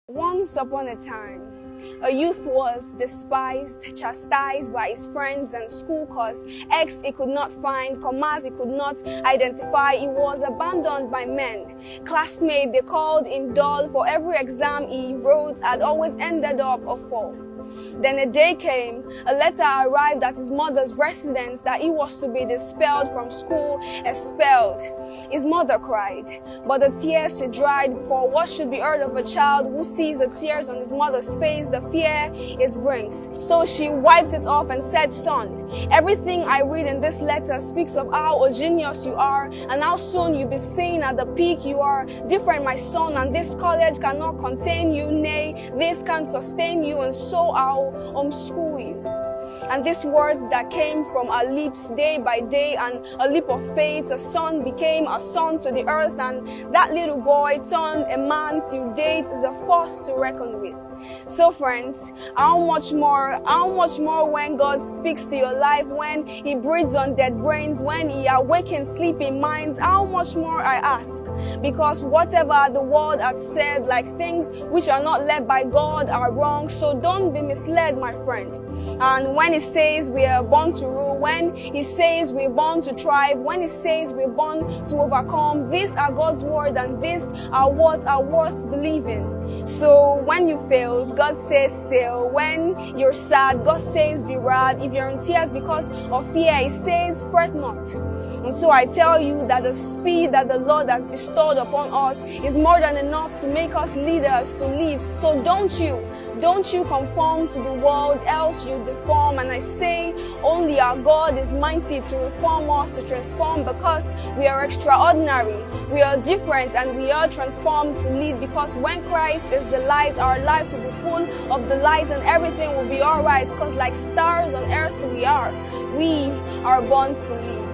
Once upon a time, a youth was despised, chastised by his friends and school cause X he could not find, commas he could not identify. He was abandoned by men. Classmates they called him dull. For every exam he wrote had always ended up a 4. Then a day came, a letter arrived at his mother's residence that he was to be expelled from school, expelled. His mother cried, but the tears she dried, for what should be heard of a child who sees the tears on his mother's face, the fear it brings. So she wiped it off and said, "Son, everything I read in this letter speaks of how a genius you are and how soon you'll be seen at the peak. You are different, my son, and this college cannot contain you. Nay, this can't sustain you, and so I'll homeschool you." And these words that came from our lips day by day, and a leap of faith, a son became a son to the earth, and that little boy turned a man till date is a force to reckon with. So friends, how much more when God speaks to your life, when He breathes on dead brains, when He awakens sleeping minds, how much more I ask? Because whatever the world has said, like things which are not led by God are wrong, so don't be misled, my friend. And when He says we are born to rule, when He says we're born to thrive, when He says we're born to overcome, these are God's word, and these are what are worth believing. So when you failed, God says sail. When you're sad, God says be rad. If you're in tears because of fear, He says fret not. And so I tell you that the speed that the Lord has bestowed upon us is more than enough to make us leaders to live. So don't you conform to the world, else you deform. And I say only our God is mighty to reform us, to transform, because we are extraordinary, we are different, and we are transformed to lead. Because when Christ is the light, our lives will be full of the light, and everything will be alright. Because like stars on earth we are born to lead.